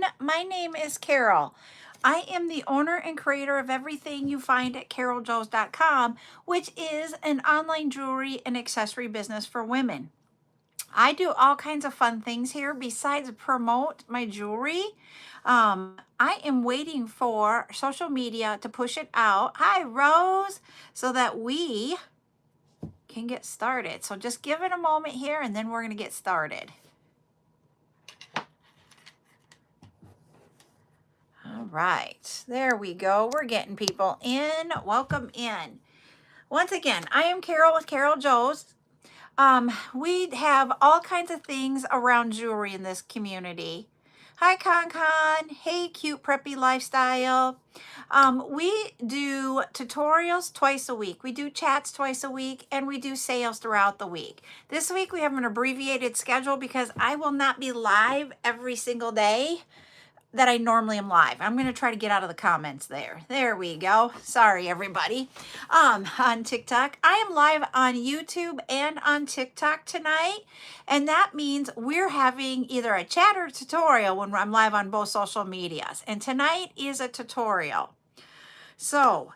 everyone. My name is Carol. I am the owner and creator of everything you find at CarolJo's.com, which is an online jewelry and accessory business for women. I do all kinds of fun things here besides promote my jewelry. I am waiting for social media to push it out. Hi, Rose, so that we can get started. So just give it a moment here and then we're going to get started. All right, there we go. We're getting people in. Welcome in. Once again, I am Carol with CarolJo's. We have all kinds of things around jewelry in this community. Hi, Con. Hey, cute preppy lifestyle. We do tutorials twice a week. We do chats twice a week, and we do sales throughout the week. This week we have an abbreviated schedule because I will not be live every single day that I normally am live. I'm going to try to get out of the comments there. There we go. Sorry, everybody. On TikTok. I am live on YouTube and on TikTok tonight. And that means we're having either a chat or a tutorial when I'm live on both social medias. And tonight is a tutorial. So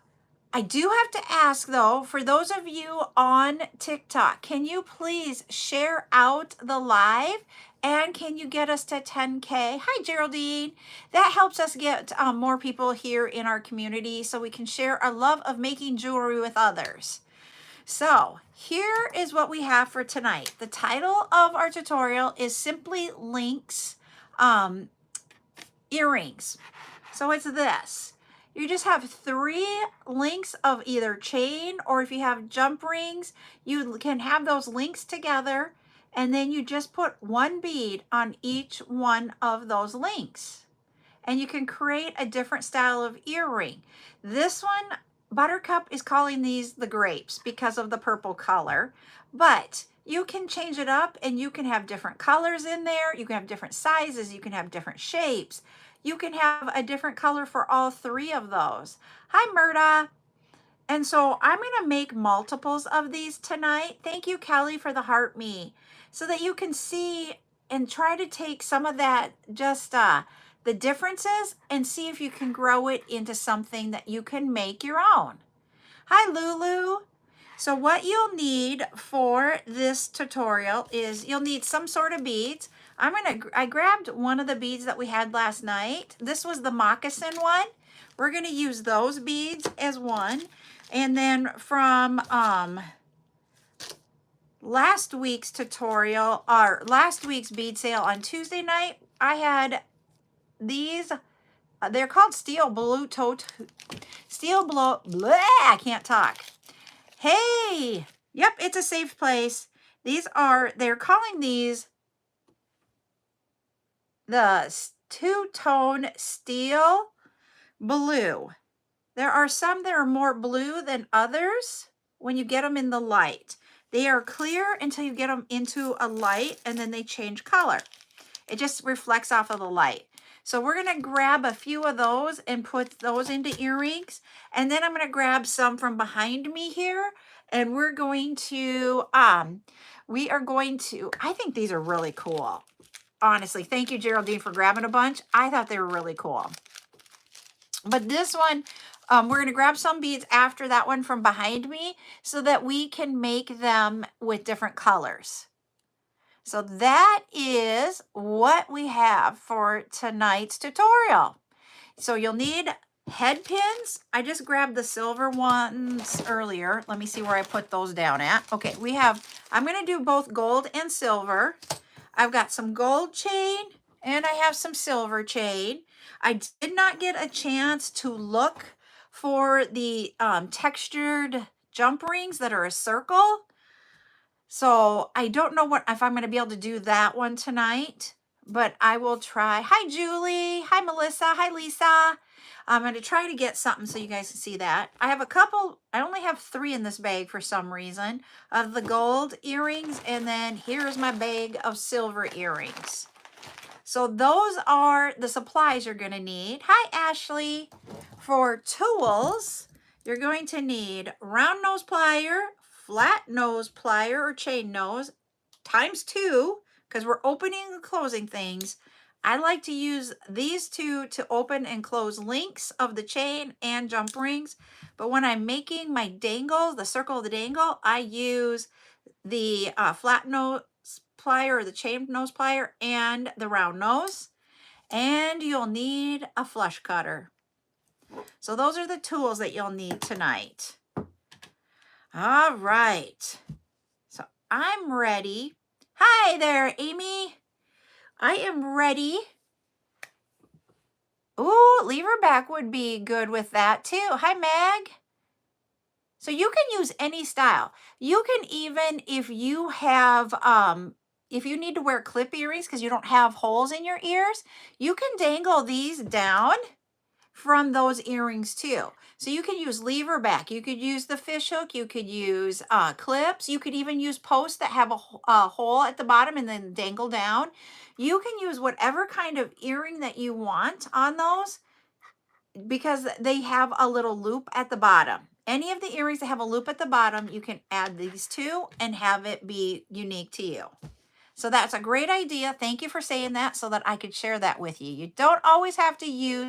I do have to ask though, for those of you on TikTok, can you please share out the live? And can you get us to 10K? Hi, Geraldine. That helps us get more people here in our community so we can share our love of making jewelry with others. So here is what we have for tonight. The title of our tutorial is simply links earrings. So it's this. You just have 3 links of either chain, or if you have jump rings, you can have those links together. And then you just put 1 bead on each one of those links. And you can create a different style of earring. This one, Buttercup is calling these the grapes because of the purple color. But you can change it up and you can have different colors in there. You can have different sizes. You can have different shapes. You can have a different color for all 3 of those. Hi, Murda. And so I'm going to make multiples of these tonight. Thank you, Kelly, for the heart me. So that you can see and try to take some of that, just the differences, and see if you can grow it into something that you can make your own. Hi, Lulu. So what you'll need for this tutorial is you'll need some sort of beads. I grabbed one of the beads that we had last night. This was the moccasin one. We're going to use those beads as one. And then from last week's tutorial, or last week's bead sale on Tuesday night, I had these. They're called steel blue I can't talk. Hey, yep, it's a safe place. They're calling these the two-tone steel blue. There are some that are more blue than others when you get them in the light. They are clear until you get them into a light, and then they change color. It just reflects off of the light. So we're going to grab a few of those and put those into earrings. And then I'm going to grab some from behind me here. And we're going to, I think these are really cool. Honestly, thank you, Geraldine, for grabbing a bunch. I thought they were really cool. But this one, we're going to grab some beads after that one from behind me so that we can make them with different colors. So that is what we have for tonight's tutorial. So you'll need head pins. I just grabbed the silver ones earlier. Let me see where I put those down at. Okay, I'm going to do both gold and silver. I've got some gold chain and I have some silver chain. I did not get a chance to look for the textured jump rings that are a circle. So I don't know if I'm going to be able to do that one tonight, but I will try. Hi, Julie. Hi, Melissa. Hi, Lisa. I'm going to try to get something so you guys can see that. I have a couple, I only have 3 in this bag for some reason, of the gold earrings. And then here's my bag of silver earrings. So those are the supplies you're going to need. Hi, Ashley. For tools, you're going to need round nose plier, flat nose plier or chain nose, ×2, because we're opening and closing things. I like to use these two to open and close links of the chain and jump rings. But when I'm making my dangle, the circle of the dangle, I use the flat nose plier or the chain nose plier and the round nose. And you'll need a flush cutter. So those are the tools that you'll need tonight. All right. So I'm ready. Hi there, Amy. I am ready. Ooh, lever back would be good with that too. Hi, Meg. So you can use any style. You can even, if you have, if you need to wear clip earrings because you don't have holes in your ears, you can dangle these down from those earrings too. So you can use lever back. You could use the fish hook. You could use clips. You could even use posts that have a hole at the bottom and then dangle down. You can use whatever kind of earring that you want on those because they have a little loop at the bottom. Any of the earrings that have a loop at the bottom, you can add these to and have it be unique to you. So that's a great idea. Thank you for saying that so that I could share that with you. You don't always have to use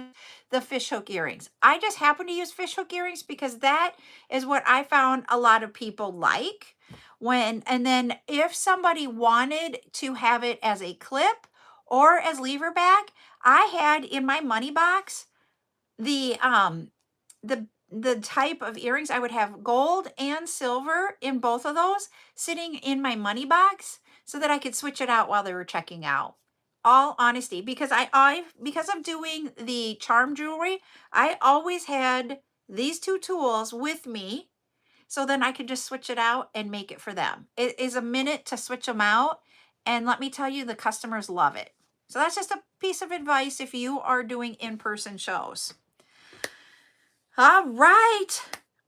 the fishhook earrings. I just happen to use fishhook earrings because that is what I found a lot of people like. And then if somebody wanted to have it as a clip or as lever back, I had in my money box the type of earrings. I would have gold and silver in both of those sitting in my money box so that I could switch it out while they were checking out. All honesty, because because of doing the charm jewelry, I always had these two tools with me so then I could just switch it out and make it for them. It is a minute to switch them out, and let me tell you, the customers love it. So that's just a piece of advice if you are doing in-person shows. All right,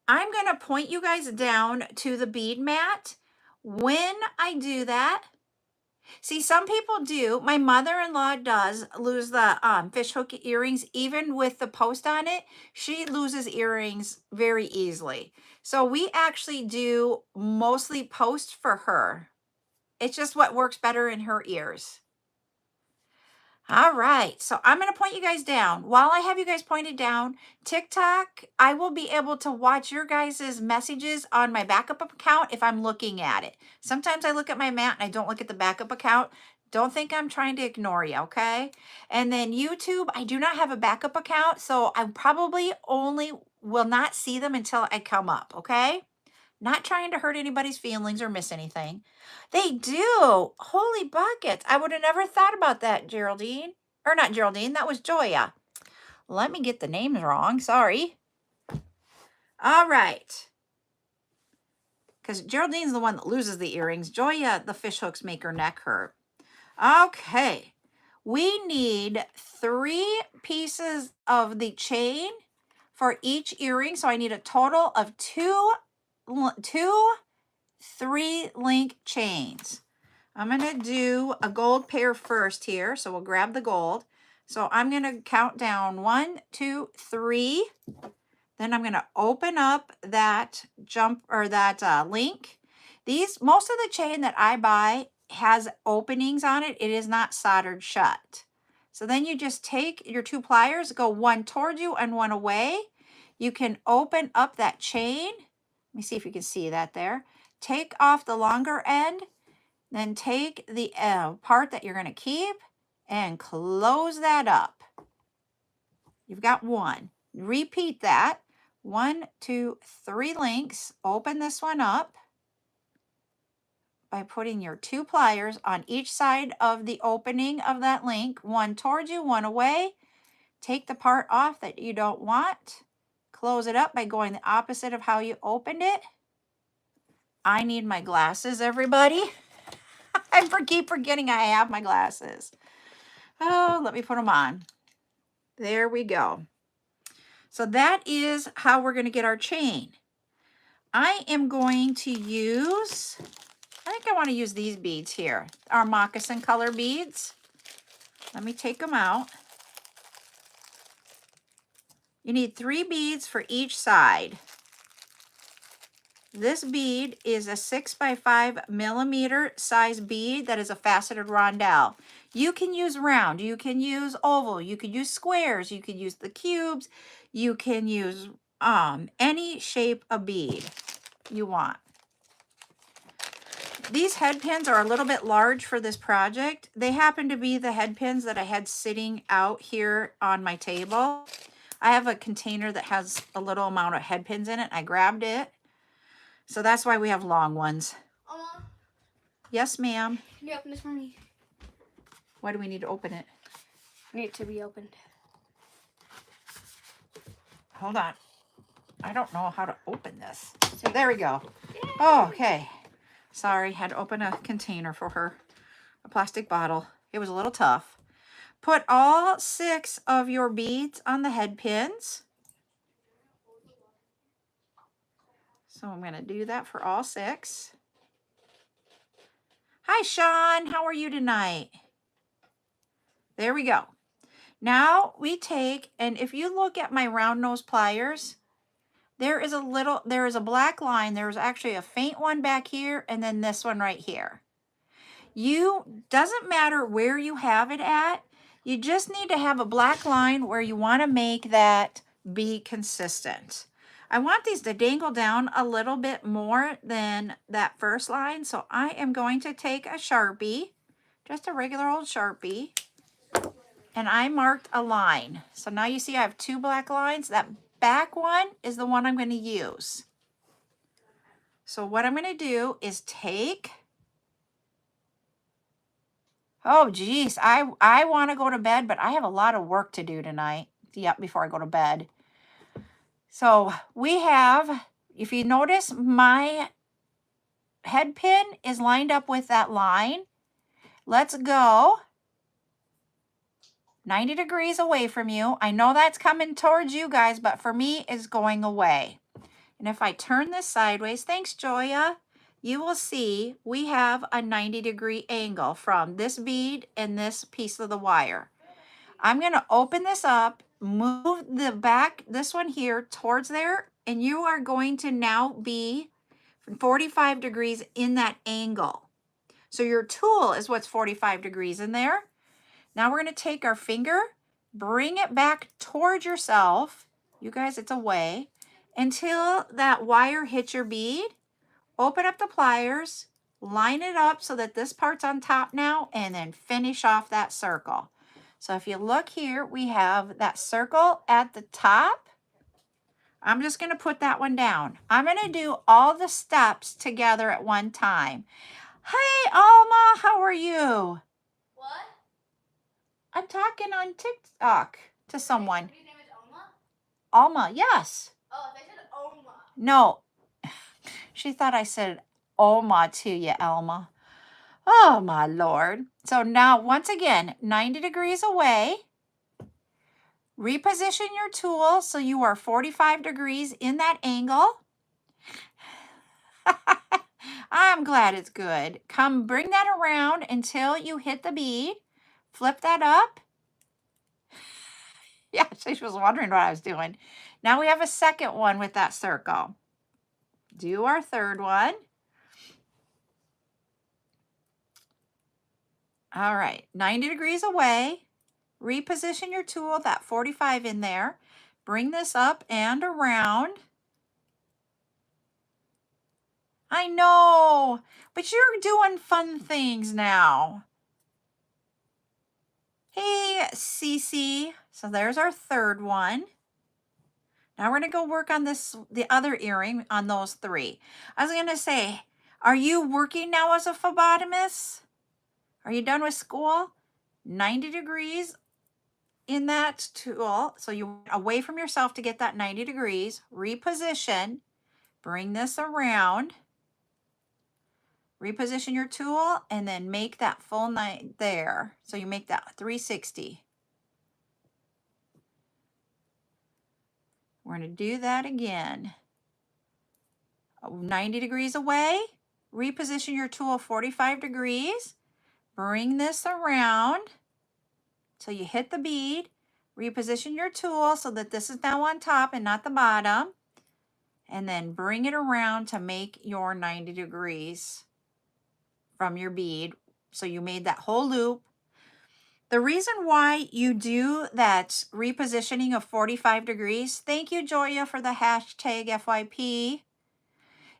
I'm going to point you guys down to the bead mat. When I do that, see, some people do. My mother-in-law does lose the fishhook earrings. Even with the post on it, she loses earrings very easily. So we actually do mostly post for her. It's just what works better in her ears. All right, so I'm going to point you guys down. While I have you guys pointed down, TikTok, I will be able to watch your guys' messages on my backup account if I'm looking at it. Sometimes I look at my mat and I don't look at the backup account. Don't think I'm trying to ignore you, okay? And then YouTube, I do not have a backup account, so I probably only will not see them until I come up, okay? Not trying to hurt anybody's feelings or miss anything. They do. Holy buckets. I would have never thought about that, Geraldine. Or not Geraldine, that was Joya. Let me get the names wrong. Sorry. All right. Because Geraldine's the one that loses the earrings. Joya, the fish hooks make her neck hurt. Okay. We need 3 pieces of the chain for each earring. So I need a total of two 3-link chains. I'm going to do a gold pair first here. So we'll grab the gold. So I'm going to count down 1, 2, 3. Then I'm going to open up that jump or that link. Most of the chain that I buy has openings on it. It is not soldered shut. So then you just take your 2 pliers, go one toward you and one away. You can open up that chain. Let me see if you can see that there. Take off the longer end, then take the part that you're going to keep and close that up. You've got 1. Repeat that. 1, 2, 3 links. Open this one up by putting your 2 pliers on each side of the opening of that link. One towards you, one away. Take the part off that you don't want. Close it up by going the opposite of how you opened it. I need my glasses, everybody. I keep forgetting I have my glasses. Oh, let me put them on. There we go. So that is how we're going to get our chain. I am going to use, I think I want to use these beads here, our moccasin color beads. Let me take them out. You need 3 beads for each side. This bead is a 6 by 5 millimeter size bead that is a faceted rondelle. You can use round, you can use oval, you could use squares, you could use the cubes, you can use any shape of bead you want. These head pins are a little bit large for this project. They happen to be the head pins that I had sitting out here on my table. I have a container that has a little amount of head pins in it. I grabbed it. So that's why we have long ones. Yes, ma'am. Can you open this for me? Why do we need to open it? Need it to be opened. Hold on. I don't know how to open this. So there we go. Oh, okay. Sorry, had to open a container for her. A plastic bottle. It was a little tough. Put all 6 of your beads on the head pins. So I'm going to do that for all 6. Hi, Sean. How are you tonight? There we go. Now we take, and if you look at my round nose pliers, there is a black line. There's actually a faint one back here, and then this one right here. Doesn't matter where you have it at. You just need to have a black line where you want to make that be consistent. I want these to dangle down a little bit more than that first line. So I am going to take a Sharpie, just a regular old Sharpie, and I marked a line. So now you see I have 2 black lines. That back one is the one I'm going to use. So what I'm going to do is take... Oh, geez, I want to go to bed, but I have a lot of work to do tonight. Yep, before I go to bed. So we have, if you notice, my head pin is lined up with that line. Let's go 90 degrees away from you. I know that's coming towards you guys, but for me, it's going away. And if I turn this sideways, thanks, Joya, you will see we have a 90-degree angle from this bead and this piece of the wire. I'm going to open this up, move the back, this one here, towards there, and you are going to now be 45 degrees in that angle. So your tool is what's 45 degrees in there. Now we're going to take our finger, bring it back towards yourself. You guys, it's away. Until that wire hits your bead. Open up the pliers, line it up so that this part's on top now, and then finish off that circle. So if you look here, we have that circle at the top. I'm just going to put that one down. I'm going to do all the steps together at one time. Hey, Alma, how are you? What? I'm talking on TikTok to someone. Your name is Alma? Alma, yes. Oh, if I said Oma. No. She thought I said Alma to you, Alma. Oh, my Lord. So now, once again, 90 degrees away. Reposition your tool so you are 45 degrees in that angle. I'm glad it's good. Come bring that around until you hit the bead. Flip that up. Yeah, she was wondering what I was doing. Now we have a second one with that circle. Do our third one. All right, 90 degrees away. Reposition your tool, that 45 in there. Bring this up and around. I know, but you're doing fun things now. Hey, Cece. So there's our third one. Now we're going to go work on the other earring on those 3. I was going to say, are you working now as a phlebotomist? Are you done with school? 90 degrees in that tool. So you're away from yourself to get that 90 degrees. Reposition. Bring this around. Reposition your tool and then make that full 90 there. So you make that 360. We're going to do that again. 90 degrees away. Reposition your tool 45 degrees. Bring this around till you hit the bead. Reposition your tool so that this is now on top and not the bottom. And then bring it around to make your 90 degrees from your bead. So you made that whole loop. The reason why you do that repositioning of 45 degrees, thank you, Joya, for the hashtag FYP,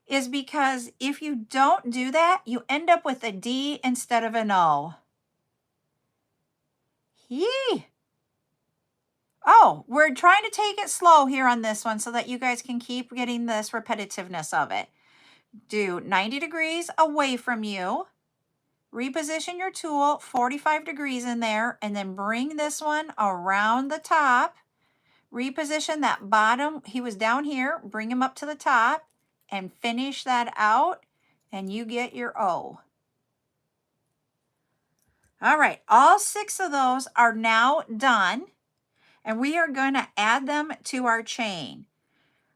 is because if you don't do that, you end up with a D instead of an O. Yee! Oh, we're trying to take it slow here on this one so that you guys can keep getting this repetitiveness of it. Do 90 degrees away from you. Reposition your tool 45 degrees in there, and then bring this one around the top. Reposition that bottom. He was down here. Bring him up to the top and finish that out, and you get your O. All right, all 6 of those are now done, and we are going to add them to our chain.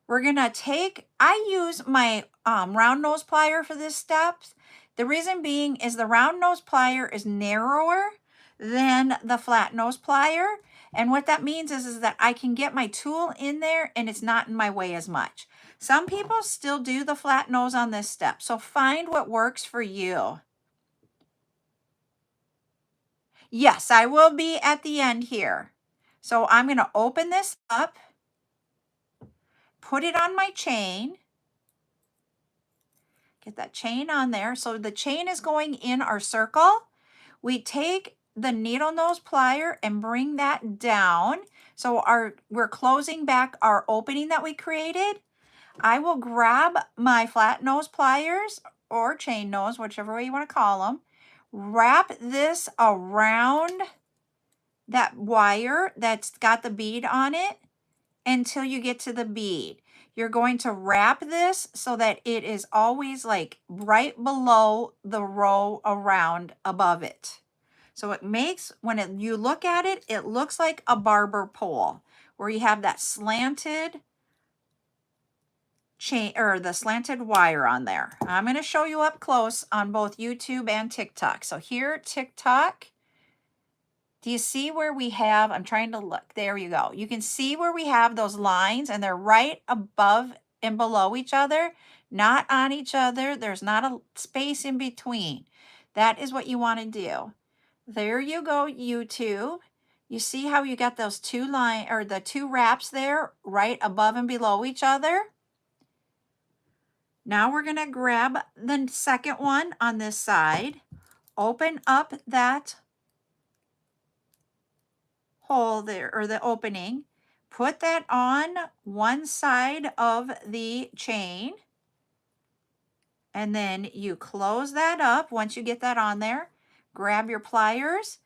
We're going to take, I use my round nose plier for this step. The reason being is the round nose plier is narrower than the flat nose plier. And what that means is that I can get my tool in there and it's not in my way as much. Some people still do the flat nose on this step. So find what works for you. Yes, I will be at the end here. So I'm going to open this up, put it on my chain. Get that chain on there. So the chain is going in our circle. We take the needle nose plier and bring that down. So we're closing back our opening that we created. I will grab my flat nose pliers or chain nose, whichever way you want to call them. Wrap this around that wire that's got the bead on it until you get to the bead. You're going to wrap this so that it is always like right below the row around above it. So it makes, when you look at it, it looks like a barber pole where you have that slanted chain or the slanted wire on there. I'm going to show you up close on both YouTube and TikTok. So here, TikTok, do you see where we have, I'm trying to look, there you go. You can see where we have those lines and they're right above and below each other, not on each other. There's not a space in between. That is what you want to do. There you go, YouTube. You see how you got those two line or the two wraps there right above and below each other? Now we're going to grab the second one on this side, open up that hole there or the opening, put that on one side of the chain, and then you close that up. Once you get that on there, grab your pliers.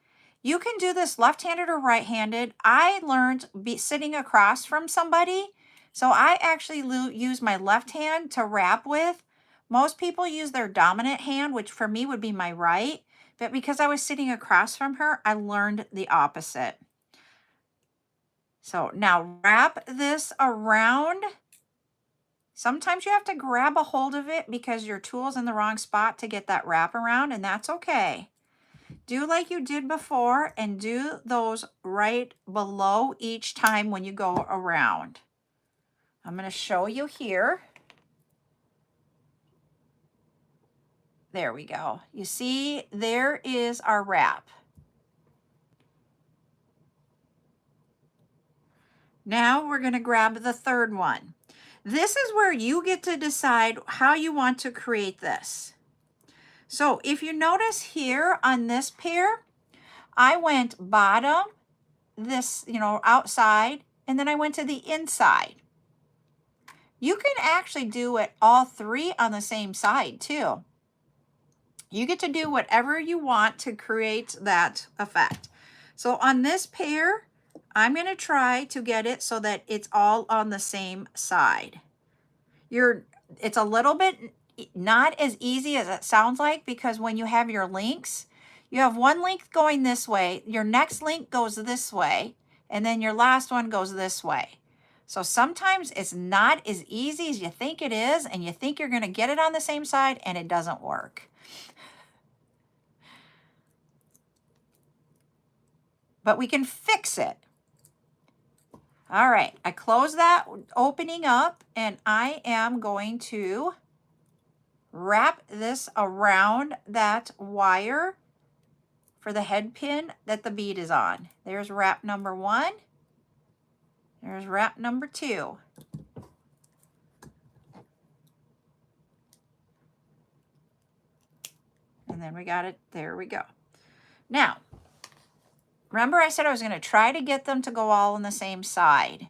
You can do this left-handed or right-handed. I learned sitting across from somebody, so I actually use my left hand to wrap with. Most people use their dominant hand, which for me would be my right, but because I was sitting across from her, I learned the opposite. So now wrap this around. Sometimes you have to grab a hold of it because your tool's in the wrong spot to get that wrap around, and that's okay. Do like you did before and do those right below each time when you go around. I'm going to show you here. There we go. You see, there is our wrap. Now we're going to grab the third one. This is where you get to decide how you want to create this. So if you notice here on this pair, I went bottom, this, outside, and then I went to the inside. You can actually do it all 3 on the same side too. You get to do whatever you want to create that effect. So on this pair, I'm going to try to get it so that it's all on the same side. It's a little bit not as easy as it sounds like, because when you have your links, you have one link going this way, your next link goes this way, and then your last one goes this way. So sometimes it's not as easy as you think it is, and you think you're going to get it on the same side, and it doesn't work. But we can fix it. All right, I close that opening up, and I am going to wrap this around that wire for the head pin that the bead is on. There's wrap number 1. There's wrap number 2. And then we got it. There we go. Now, remember I said I was going to try to get them to go all on the same side.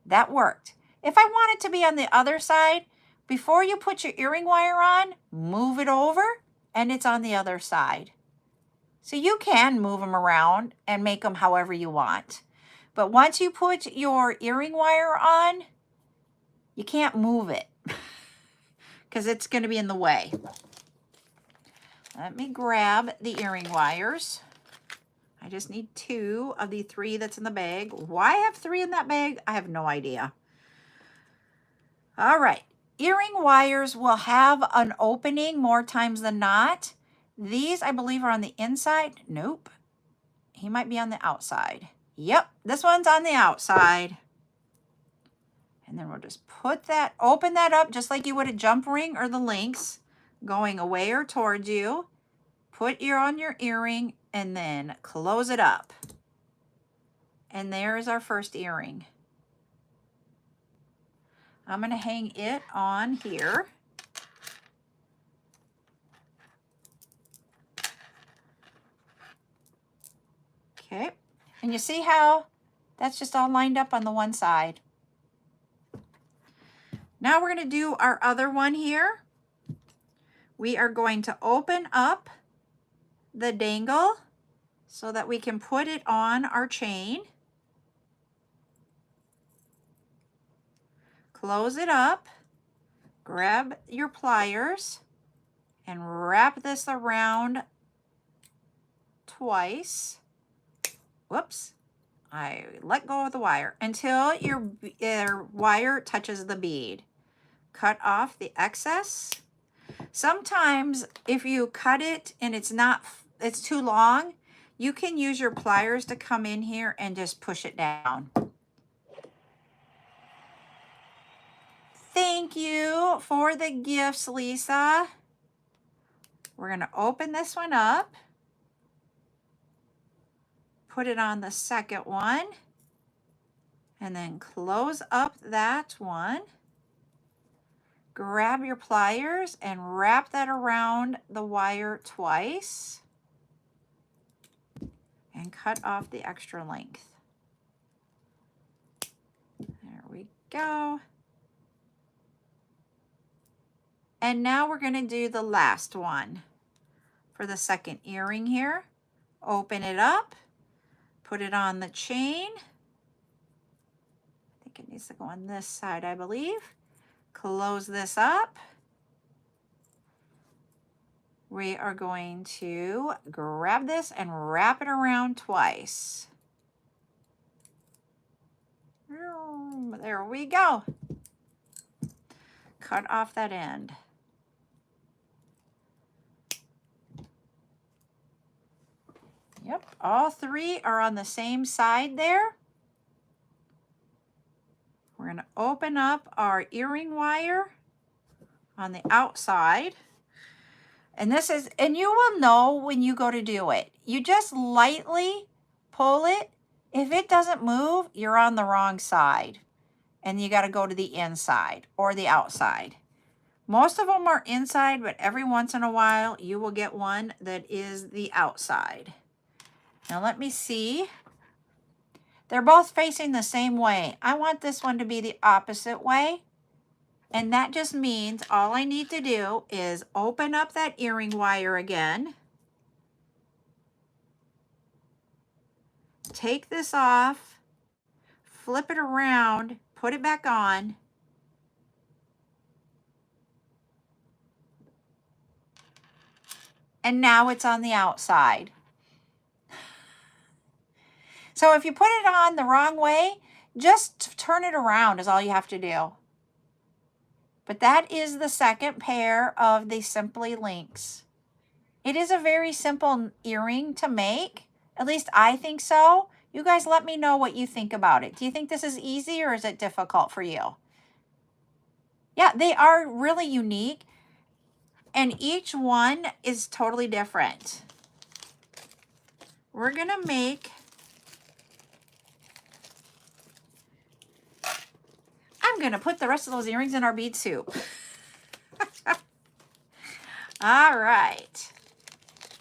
That worked. If I want it to be on the other side, before you put your earring wire on, move it over and it's on the other side. So you can move them around and make them however you want. But once you put your earring wire on, you can't move it because it's going to be in the way. Let me grab the earring wires. I just need 2 of the 3 that's in the bag. Why I have 3 in that bag, I have no idea. All right, earring wires will have an opening more times than not. These, I believe, are on the inside. Nope, he might be on the outside. Yep, this one's on the outside. And then we'll just put that, open that up just like you would a jump ring or the links going away or towards you. Put on your earring and then close it up. And there's our first earring. I'm going to hang it on here. Okay. And you see how that's just all lined up on the one side. Now we're going to do our other one here. We are going to open up the dangle so that we can put it on our chain. Close it up, grab your pliers, and wrap this around twice. Whoops, I let go of the wire until your wire touches the bead. Cut off the excess. Sometimes if you cut it and it's too long, you can use your pliers to come in here and just push it down. Thank you for the gifts, Lisa. We're going to open this one up. Put it on the second one. And then close up that one. Grab your pliers and wrap that around the wire twice. And cut off the extra length. There we go. And now we're going to do the last one for the second earring here. Open it up, put it on the chain. I think it needs to go on this side, I believe. Close this up. We are going to grab this and wrap it around twice. There we go. Cut off that end. Yep, all 3 are on the same side there. We're going to open up our earring wire on the outside. And you will know when you go to do it. You just lightly pull it. If it doesn't move, you're on the wrong side. And you got to go to the inside or the outside. Most of them are inside, but every once in a while you will get one that is the outside. Now let me see. They're both facing the same way. I want this one to be the opposite way. And that just means all I need to do is open up that earring wire again. Take this off, flip it around, put it back on. And now it's on the outside. So if you put it on the wrong way, just turn it around is all you have to do. But that is the second pair of the Simply Links. It is a very simple earring to make. At least I think so. You guys let me know what you think about it. Do you think this is easy or is it difficult for you? Yeah, they are really unique. And each one is totally different. We're gonna make, I'm gonna put the rest of those earrings in our bead soup. All right.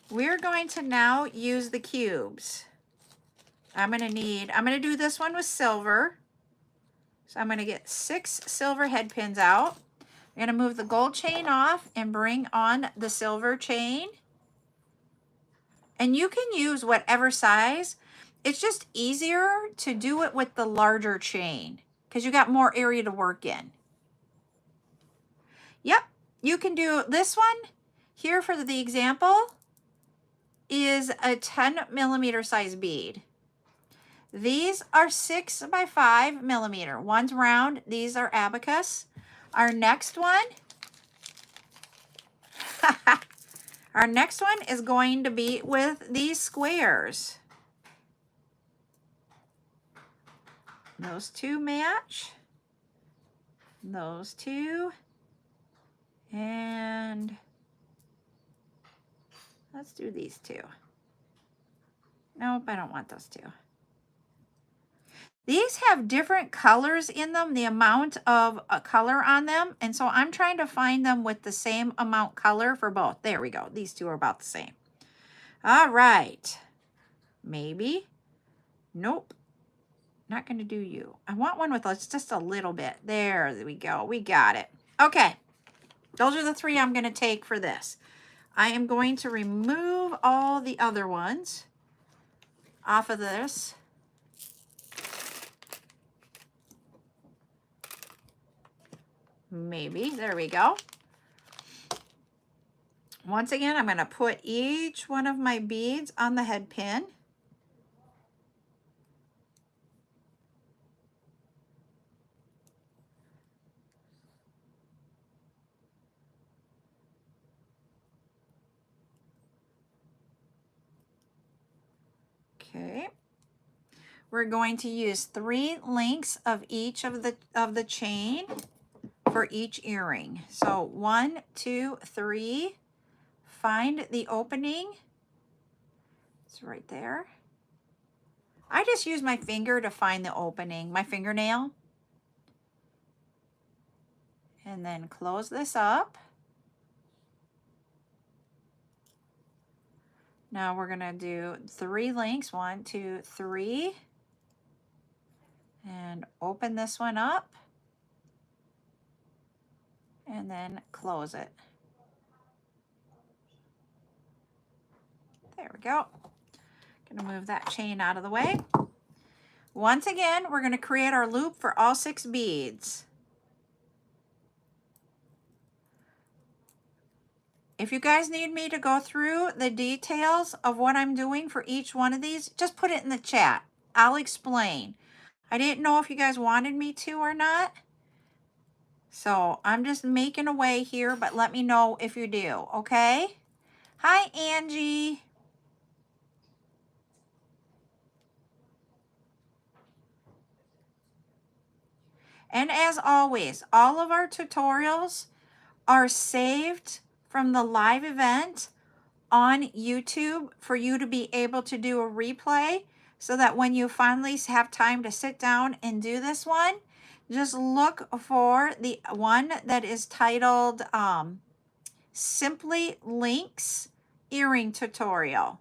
We're going to now use the cubes. I'm gonna do this one with silver. So I'm gonna get 6 silver head pins out. I'm gonna move the gold chain off and bring on the silver chain. And you can use whatever size. It's just easier to do it with the larger chain because you got more area to work in. Yep, you can do this one here for the example is a 10mm size bead. These are 6 by 5mm. One's round, these are abacus. Our next one, our next one is going to be with these squares. Those two match. Those two. And let's do these two. Nope, I don't want those two. These have different colors in them, the amount of color on them. And so I'm trying to find them with the same amount color for both. There we go. These two are about the same. All right. Maybe. Nope. Not going to do you. I want one with just a little bit. There we go. We got it. Okay. Those are the 3 I'm going to take for this. I am going to remove all the other ones off of this. Maybe. There we go. Once again, I'm going to put each one of my beads on the head pin. Okay. We're going to use 3 links of each of the chain for each earring. So 1, 2, 3. Find the opening. It's right there. I just use my finger to find the opening, my fingernail. And then close this up. Now we're gonna do 3 links, 1, 2, 3. And open this one up. And then close it. There we go. Gonna move that chain out of the way. Once again, we're gonna create our loop for all 6 beads. If you guys need me to go through the details of what I'm doing for each one of these, just put it in the chat. I'll explain. I didn't know if you guys wanted me to or not. So I'm just making a way here, but let me know if you do, okay? Hi, Angie. And as always, all of our tutorials are saved from the live event on YouTube for you to be able to do a replay so that when you finally have time to sit down and do this one, just look for the one that is titled Simply Links Earring Tutorial.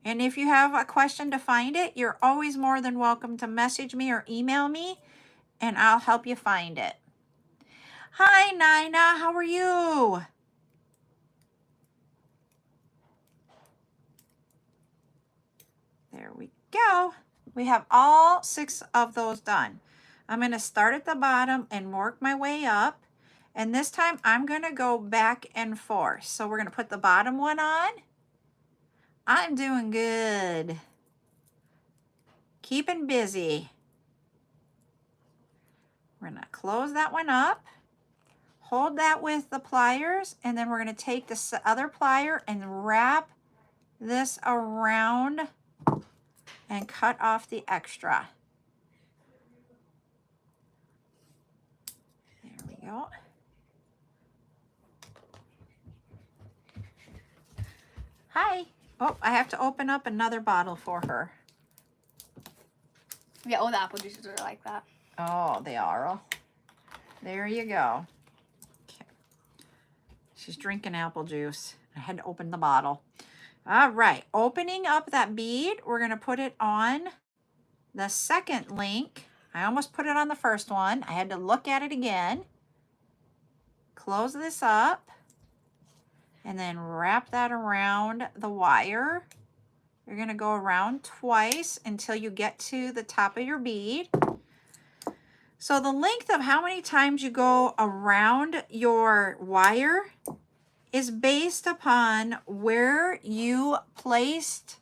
And if you have a question to find it, you're always more than welcome to message me or email me and I'll help you find it. Hi, Nina, how are you? There we go. We have all 6 of those done. I'm going to start at the bottom and work my way up. And this time I'm going to go back and forth. So we're going to put the bottom one on. I'm doing good. Keeping busy. We're going to close that one up. Hold that with the pliers. And then we're going to take this other plier and wrap this around and cut off the extra. There we go. Hi. Oh, I have to open up another bottle for her. Yeah, all the apple juices are like that. Oh, they are. Oh, there you go. Okay. She's drinking apple juice. I had to open the bottle. All right, opening up that bead, we're going to put it on the second link. I almost put it on the first one. I had to look at it again. Close this up and then wrap that around the wire. You're going to go around twice until you get to the top of your bead. So the length of how many times you go around your wire is based upon where you placed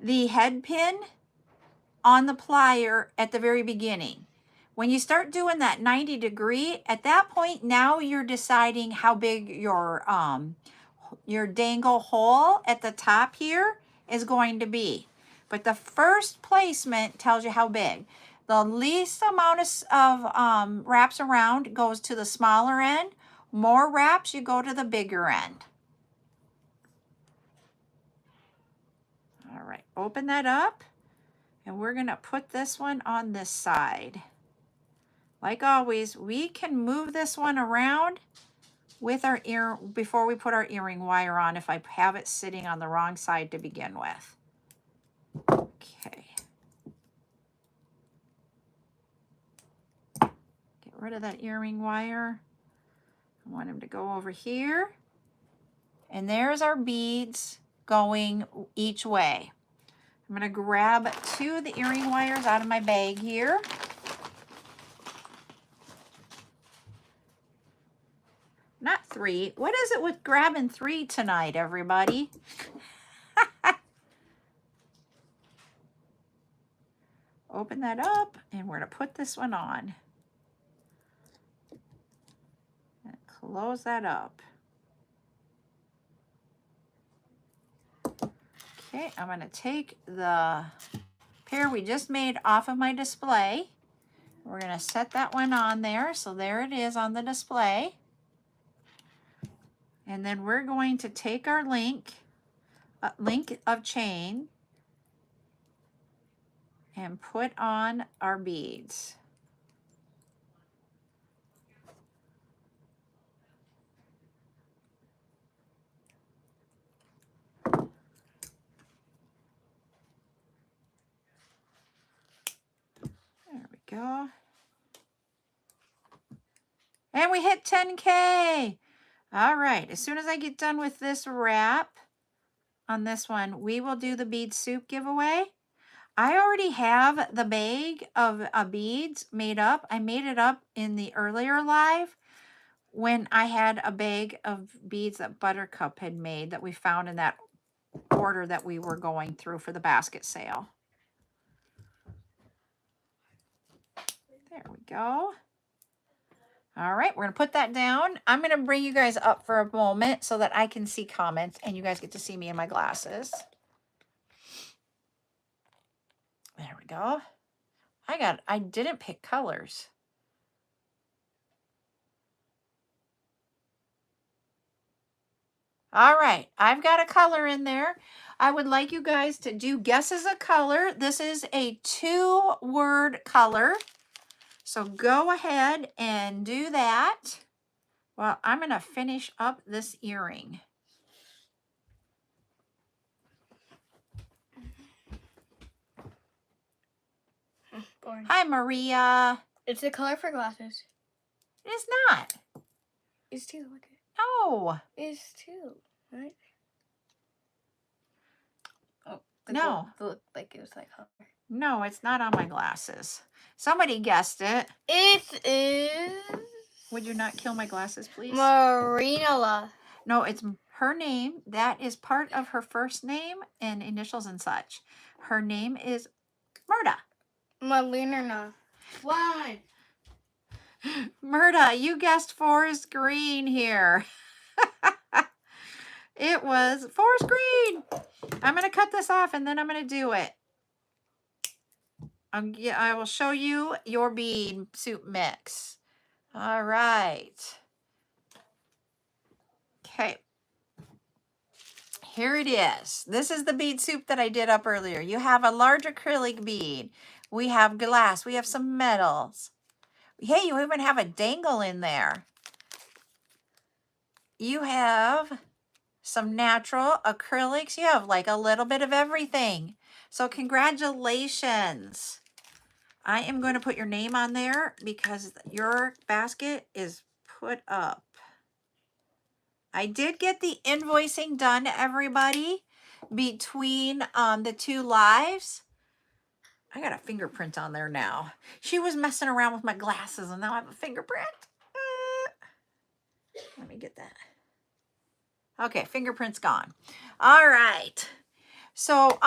the head pin on the plier at the very beginning. When you start doing that 90-degree, at that point, now you're deciding how big your dangle hole at the top here is going to be. But the first placement tells you how big. The least amount of wraps around goes to the smaller end. More wraps, you go to the bigger end. All right, open that up. And we're going to put this one on this side. Like always, we can move this one around with our ear before we put our earring wire on if I have it sitting on the wrong side to begin with. Okay. Get rid of that earring wire. I want him to go over here. And there's our beads going each way. I'm going to grab 2 of the earring wires out of my bag here. Not 3. What is it with grabbing 3 tonight, everybody? Open that up, and we're going to put this one on. And close that up. Okay, I'm going to take the pair we just made off of my display. We're going to set that one on there. So there it is on the display. And then we're going to take our link of chain and put on our beads. There we go. And we hit 10K. All right, as soon as I get done with this wrap on this one, we will do the bead soup giveaway. I already have the bag of beads made up. I made it up in the earlier live when I had a bag of beads that Buttercup had made that we found in that order that we were going through for the basket sale. There we go. All right, we're going to put that down. I'm going to bring you guys up for a moment so that I can see comments and you guys get to see me in my glasses. There we go. I didn't pick colors. All right, I've got a color in there. I would like you guys to do guesses of color. This is a 2-word color. So go ahead and do that. Well, I'm going to finish up this earring. Boring. Hi, Maria. It's the color for glasses. It's not. It's 2. Look at it. No. It's 2, right? Oh, No. It looked like it was like color. No, it's not on my glasses. Somebody guessed it. It is. Would you not kill my glasses, please? Marinola. No, it's her name. That is part of her first name and initials and such. Her name is Murda. Malina. Why? Murda, you guessed forest green here. It was forest green. I'm going to cut this off and then I'm going to do it. I will show you your bead soup mix. All right. Okay. here it is. This is the bead soup that I did up earlier. You have a large acrylic bead. We have glass. We have some metals. Hey, you even have a dangle in there. You have some natural acrylics. You have like a little bit of everything. So congratulations. I am going to put your name on there because your basket is put up. I did get the invoicing done, everybody, between the two lives. I got a fingerprint on there now. She was messing around with my glasses and now I have a fingerprint. Let me get that. Okay, fingerprint's gone. All right. So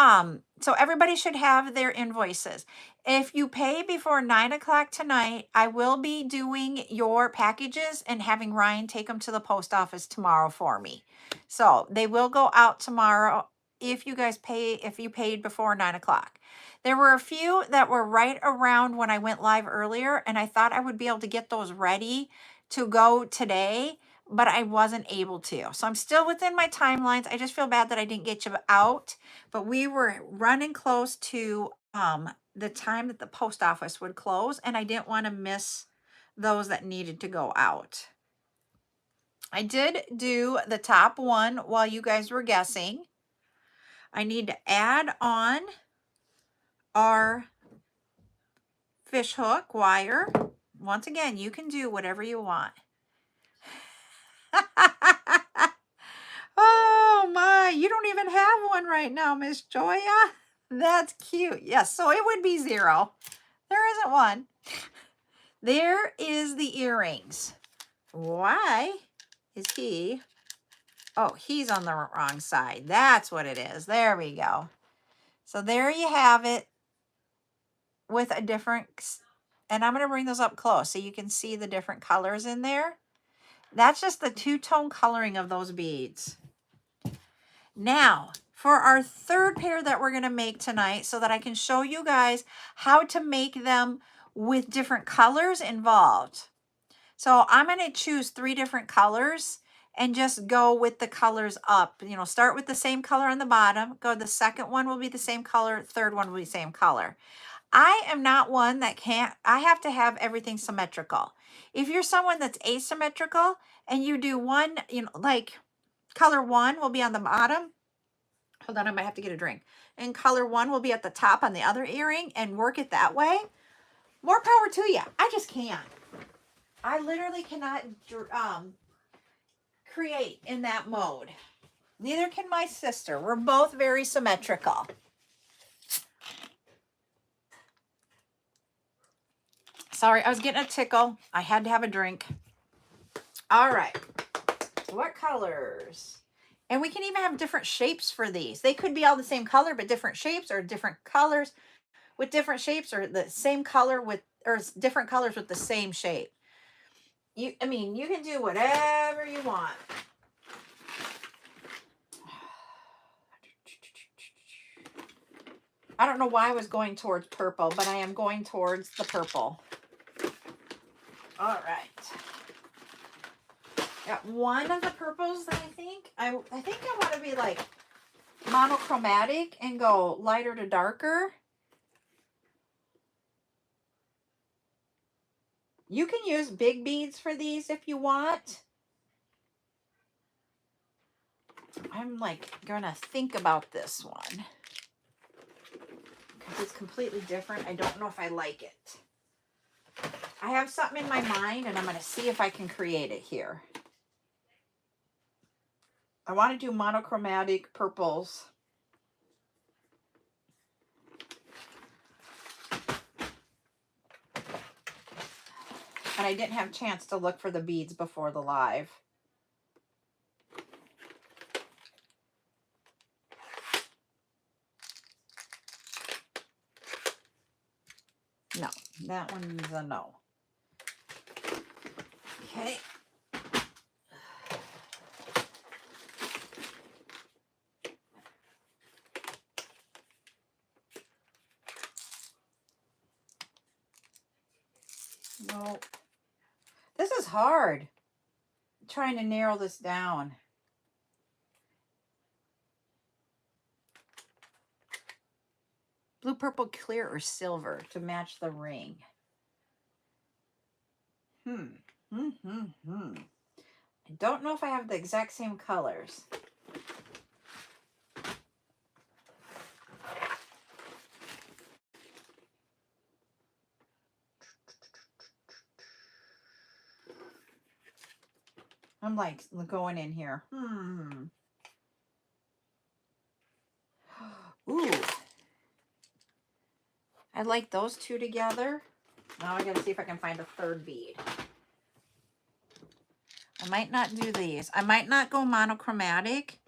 everybody should have their invoices. If you pay before 9 o'clock tonight, I will be doing your packages and having Ryan take them to the post office tomorrow for me. So they will go out tomorrow if you guys pay, if you paid before 9 o'clock. There were a few that were right around when I went live earlier, and I thought I would be able to get those ready to go today, but I wasn't able to. So I'm still within my timelines. I just feel bad that I didn't get you out, but we were running close to the time that the post office would close, and I didn't want to miss those that needed to go out. I did do the top one while you guys were guessing. I need to add on our fish hook wire. Once again, you can do whatever you want. Oh my, you don't even have one right now, Miss Joya. That's cute. Yes, so it would be 0. There isn't one. There is the earrings. Why is he? Oh, he's on the wrong side. That's what it is. There we go. So there you have it with a different, and I'm going to bring those up close so you can see the different colors in there. That's just the two-tone coloring of those beads. Now, for our third pair that we're going to make tonight so that I can show you guys how to make them with different colors involved. So I'm going to choose 3 different colors and just go with the colors up. You know, start with the same color on the bottom. Go, the second one will be the same color. Third one will be the same color. I am not one that can't, I have to have everything symmetrical. If you're someone that's asymmetrical and you do one, you know, like color 1 will be on the bottom. Hold on, I might have to get a drink. And color 1 will be at the top on the other earring and work it that way. More power to you. I just can't. I literally cannot create in that mode. Neither can my sister. We're both very symmetrical. Sorry, I was getting a tickle. I had to have a drink. All right. What colors? And we can even have different shapes for these. They could be all the same color, but different shapes, or different colors with different shapes, or the same color with, or different colors with the same shape. I mean, you can do whatever you want. I don't know why I was going towards purple, but I am going towards the purple. All right. Got one of the purples that I think I want to be like monochromatic and go lighter to darker. You can use big beads for these if you want. I'm like gonna think about this one because it's completely different. I don't know if I like it. I have something in my mind and I'm gonna see if I can create it here. I want to do monochromatic purples. And I didn't have a chance to look for the beads before the live. No, that one's a no. Okay. No. This is hard. I'm trying to narrow this down. blue, purple, clear, or silver to match the ring. I don't know if I have the exact same colors. I'm like going in here. Ooh. I like those two together. Now I gotta see if I can find a third bead. I might not do these. I might not go monochromatic.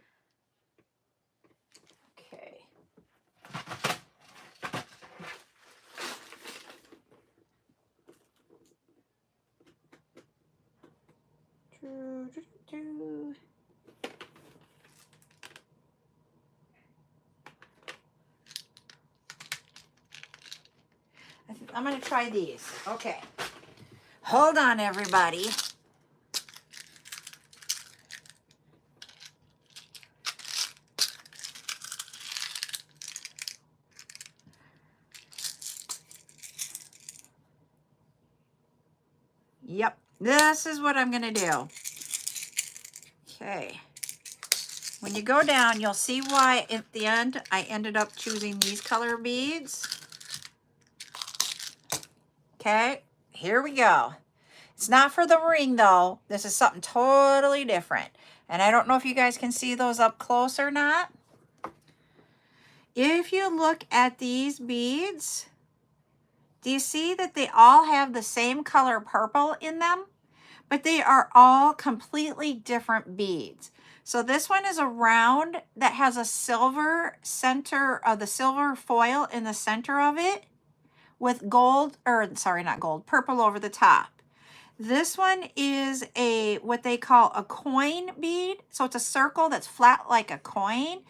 Okay. I'm going to try these. Okay. Hold on, everybody. Yep. This is what I'm going to do. Okay. When you go down, you'll see why at the end I ended up choosing these color beads. Okay. Here we go. It's not for the ring though. This is something totally different. And I don't know if you guys can see those up close or not. If you look at these beads, do you see that they all have the same color purple in them? But they are all completely different beads. So this one is a round that has a silver center of the silver foil in the center of it with gold, or sorry, not gold, purple over the top. This one is a what they call a coin bead. So it's a circle that's flat like a coin,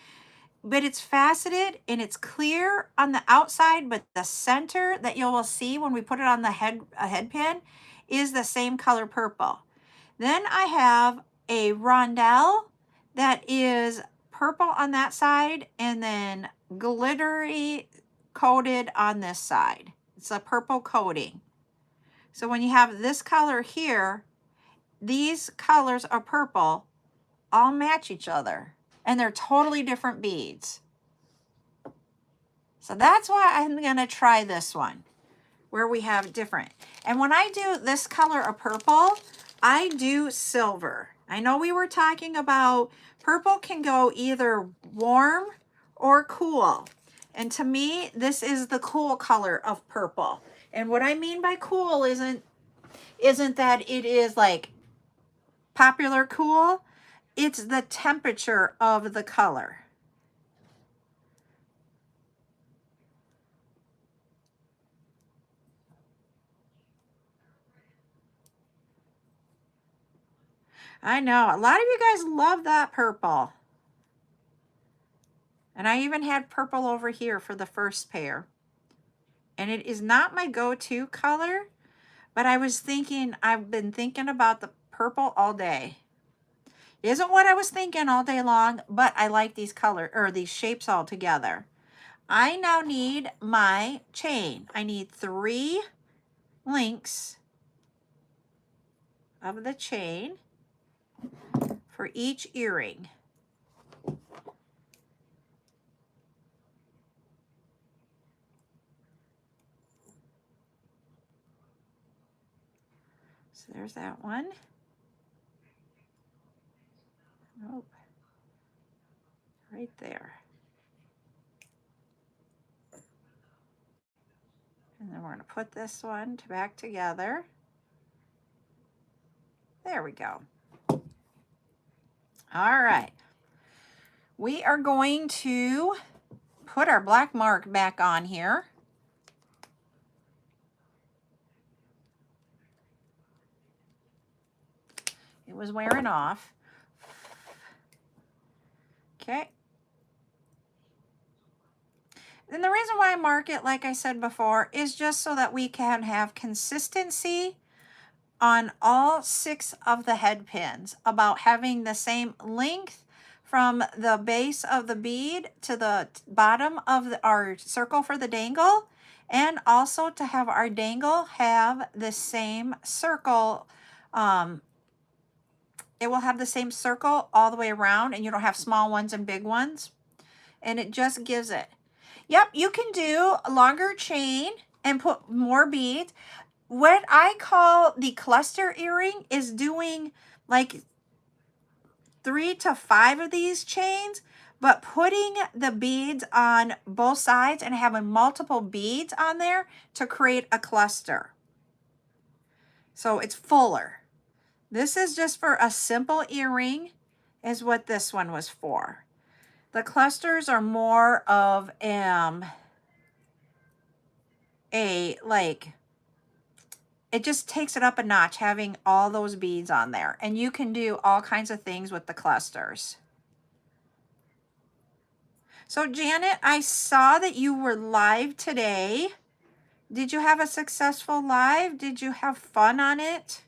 but it's faceted and it's clear on the outside, but the center that you will see when we put it on the head pin is the same color purple. Then I have a rondelle that is purple on that side and then glittery coated on this side. It's a purple coating. So when you have this color here, these colors are purple, all match each other, and they're totally different beads. So that's why I'm going to try this one, where we have different. And when I do this color of purple, I do silver. I know we were talking about purple can go either warm or cool. And to me, this is the cool color of purple. And what I mean by cool isn't that it is like popular cool. It's the temperature of the color. I know a lot of you guys love that purple. And I even had purple over here for the first pair. And it is not my go-to color, but I was thinking, I've been thinking about the purple all day. It isn't what I was thinking all day long, but I like these color or these shapes all together. I now need my chain. I need 3 links of the chain for each earring. So there's that one. Nope. Right there. And then we're going to put this one back together. There we go. All right. We are going to put our black mark back on here. It was wearing off. Okay. And the reason why I mark it, like I said before, is just so that we can have consistency on all 6 of the head pins about having the same length from the base of the bead to the bottom of our circle for the dangle, and also to have our dangle have the same circle. It will have the same circle all the way around, and you don't have small ones and big ones, and it just gives it. Yep, you can do a longer chain and put more beads. What I call the cluster earring is doing like 3 to 5 of these chains, but putting the beads on both sides and having multiple beads on there to create a cluster. So it's fuller. This is just for a simple earring, is what this one was for. The clusters are more of it just takes it up a notch having all those beads on there. And you can do all kinds of things with the clusters. So Janet, I saw that you were live today. Did you have a successful live? Did you have fun on it?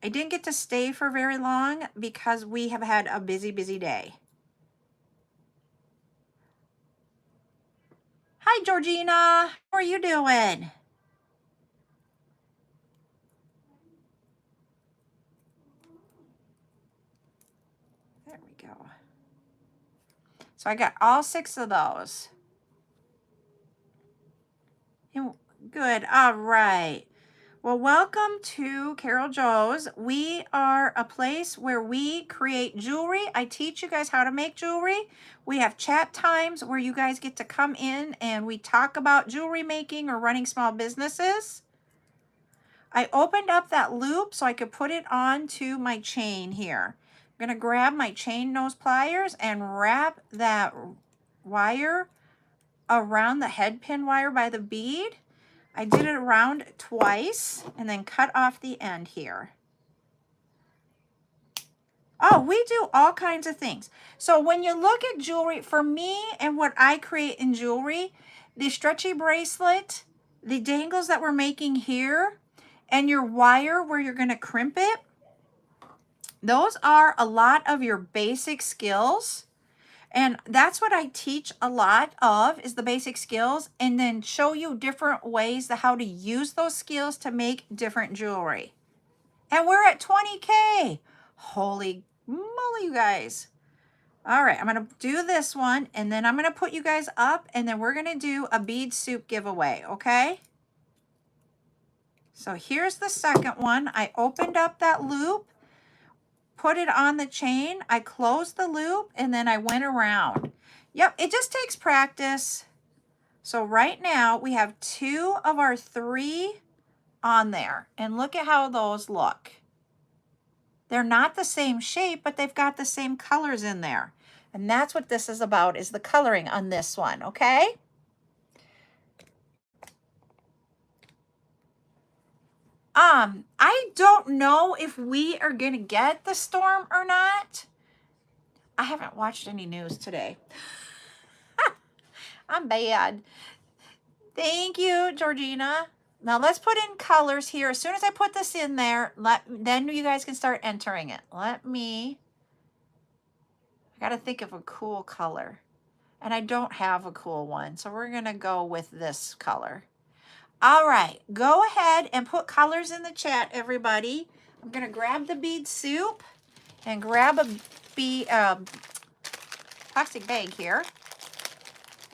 I didn't get to stay for very long because we have had a busy, busy day. Hi, Georgina. How are you doing? There we go. So I got all 6 of those. Good. All right. Well, welcome to CarolJo's. We are a place where we create jewelry. I teach you guys how to make jewelry. We have chat times where you guys get to come in and we talk about jewelry making or running small businesses. I opened up that loop so I could put it onto my chain here. I'm going to grab my chain nose pliers and wrap that wire around the head pin wire by the bead. I did it around twice and then cut off the end here. Oh, we do all kinds of things. So when you look at jewelry, for me and what I create in jewelry, the stretchy bracelet, the dangles that we're making here, and your wire where you're going to crimp it, those are a lot of your basic skills. And that's what I teach a lot of, is the basic skills, and then show you different ways to how to use those skills to make different jewelry. And we're at 20K. Holy moly, you guys. All right, I'm going to do this one, and then I'm going to put you guys up, and then we're going to do a bead soup giveaway, okay? So here's the second one. I opened up that loop, put it on the chain, I closed the loop, and then I went around. Yep, it just takes practice. So right now we have 2 of our 3 on there, and look at how those look. They're not the same shape, but they've got the same colors in there. And that's what this is about, is the coloring on this one, okay? I don't know if we are going to get the storm or not. I haven't watched any news today. I'm bad. Thank you, Georgina. Now let's put in colors here. As soon as I put this in there, then you guys can start entering it. I got to think of a cool color. And I don't have a cool one, so we're going to go with this color. All right, go ahead and put colors in the chat, everybody. I'm going to grab the bead soup and grab a plastic bag here.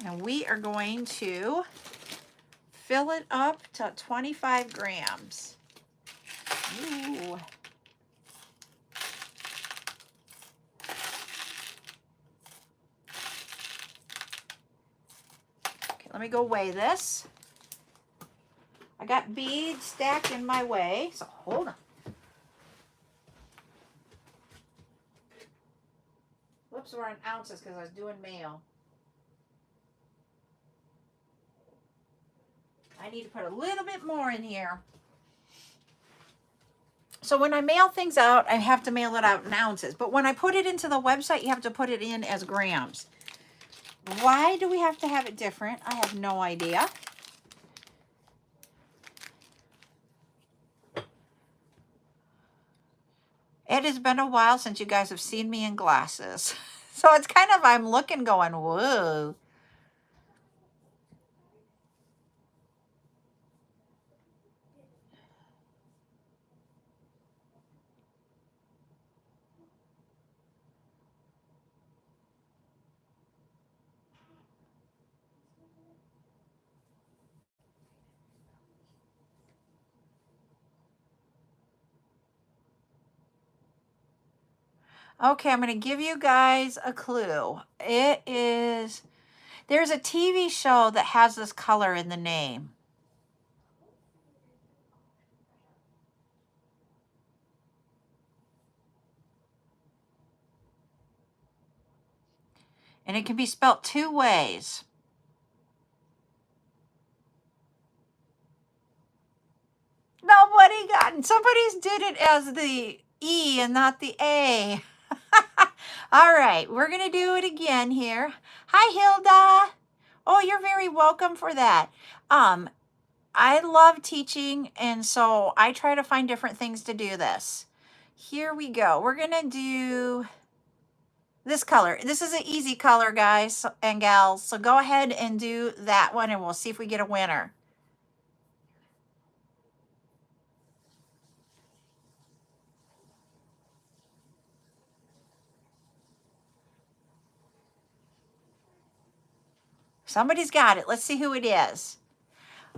And we are going to fill it up to 25 grams. Ooh. Okay, let me go weigh this. I got beads stacked in my way, so hold on. Whoops, we're in ounces because I was doing mail. I need to put a little bit more in here. So when I mail things out, I have to mail it out in ounces. But when I put it into the website, you have to put it in as grams. Why do we have to have it different? I have no idea. It has been a while since you guys have seen me in glasses. So it's kind of, I'm looking going, whoa. Okay, I'm going to give you guys a clue. It is, there's a TV show that has this color in the name. And it can be spelt two ways. Nobody got it. Somebody's did it as the E and not the A. All right, we're going to do it again here. Hi, Hilda. Oh, you're very welcome for that. I love teaching, and so I try to find different things to do this. Here we go. We're going to do this color. This is an easy color, guys and gals. So go ahead and do that one, and we'll see if we get a winner. Somebody's got it. Let's see who it is.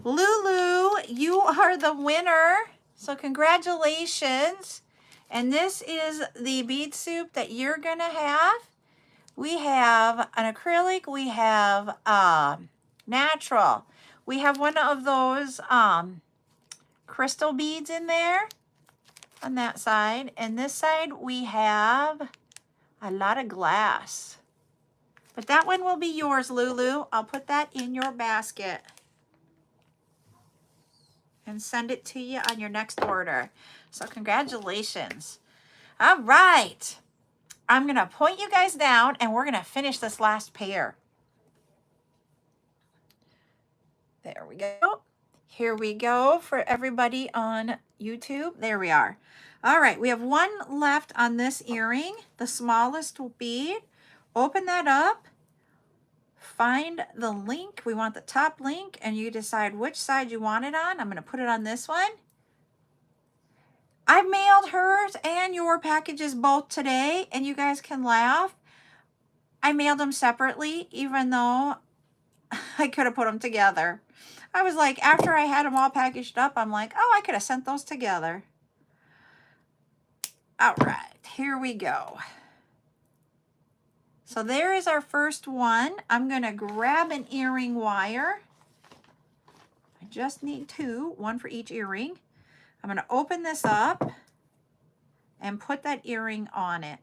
Lulu, you are the winner. So congratulations. And this is the bead soup that you're going to have. We have an acrylic. We have natural. We have one of those crystal beads in there on that side. And this side we have a lot of glass. But that one will be yours, Lulu. I'll put that in your basket and send it to you on your next order. So congratulations. All right. I'm going to point you guys down and we're going to finish this last pair. There we go. Here we go for everybody on YouTube. There we are. All right. We have one left on this earring, the smallest bead. Open that up. Find the link. We want the top link, and you decide which side you want it on. I'm going to put it on this one. I mailed hers and your packages both today, and you guys can laugh. I mailed them separately, even though I could have put them together. I was like, after I had them all packaged up, I'm like, oh, I could have sent those together. All right, here we go. So there is our first one. I'm going to grab an earring wire. I just need two, one for each earring. I'm going to open this up and put that earring on it.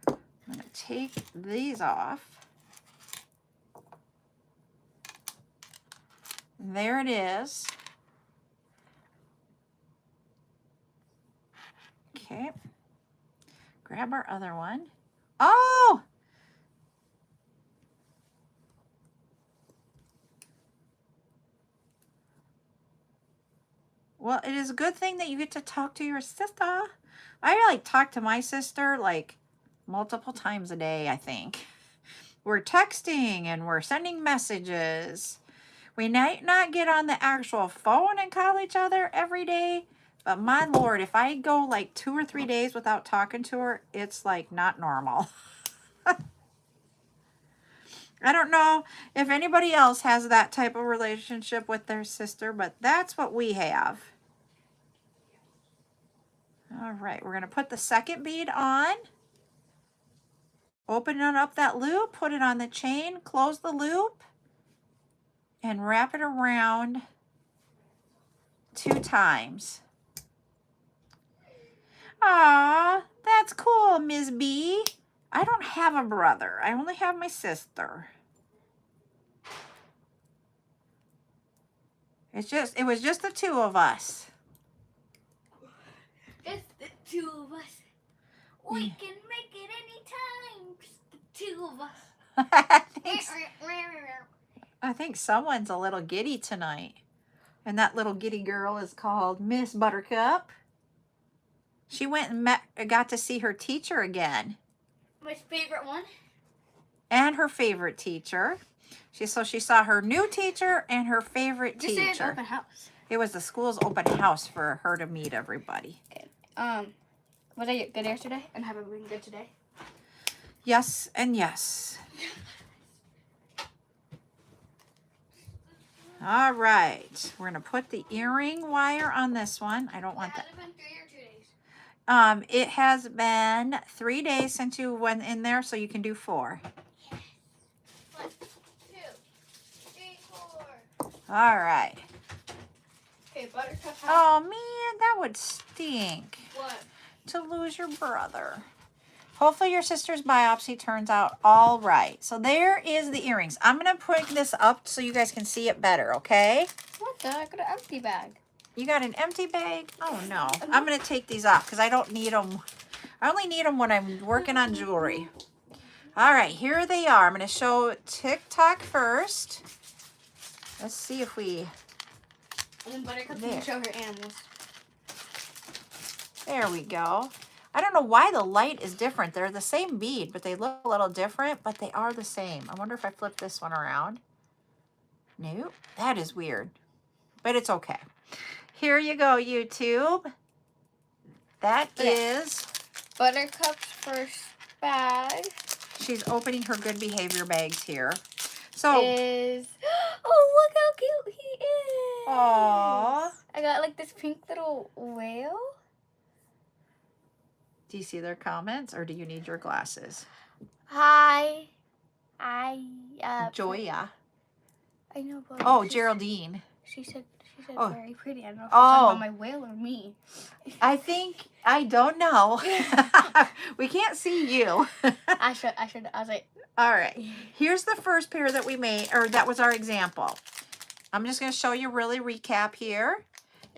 I'm going to take these off. There it is. Okay. Grab our other one. Oh! Well, it is a good thing that you get to talk to your sister. I like talk to my sister like multiple times a day, I think. We're texting and we're sending messages. We might not get on the actual phone and call each other every day, but my Lord, if I go like 2 or 3 days without talking to her, it's like not normal. I don't know if anybody else has that type of relationship with their sister, but that's what we have. All right, we're going to put the second bead on. Open up that loop, put it on the chain, close the loop, and wrap it around 2 times. Aw, that's cool, Ms. B. I don't have a brother. I only have my sister. It was just the 2 of us. Just the 2 of us. We can make it anytime. Just the 2 of us. I think someone's a little giddy tonight. And that little giddy girl is called Miss Buttercup. She went and got to see her teacher again. My favorite one. And her favorite teacher. So she saw her new teacher and her favorite Just teacher. say an open house. It was the school's open house for her to meet everybody. Okay. Was I good yesterday? And have I been good today? Yes and yes. All right. We're going to put the earring wire on this one. I don't want that. Has it been 3 or 2 days? It has been 3 days since you went in there, so you can do 4. Yes. 1, 2, 3, 4. All right. Okay, Buttercup. Oh, man, that would stink. What? To lose your brother. Hopefully your sister's biopsy turns out all right. So there is the earrings. I'm going to put this up so you guys can see it better, okay? What the? I got an empty bag. You got an empty bag? Oh, no. I'm going to take these off because I don't need them. I only need them when I'm working on jewelry. All right, here they are. I'm going to show TikTok first. Let's see if we... And then Buttercup can show her animals. There we go. I don't know why the light is different. They're the same bead, but they look a little different, but they are the same. I wonder if I flip this one around. Nope, that is weird, but it's okay. Here you go, YouTube. That is Buttercup's first bag. She's opening her good behavior bags here. So is oh, look how cute he is. Aww. I got like this pink little whale. Do you see their comments, or do you need your glasses? Hi. Joya. I know. But Oh, Geraldine. She said Oh. very pretty. I don't know if Oh. she's talking about my whale or me. I don't know. We can't see you. I was like, All right. Here's the first pair that we made, or that was our example. I'm just going to show you really recap here.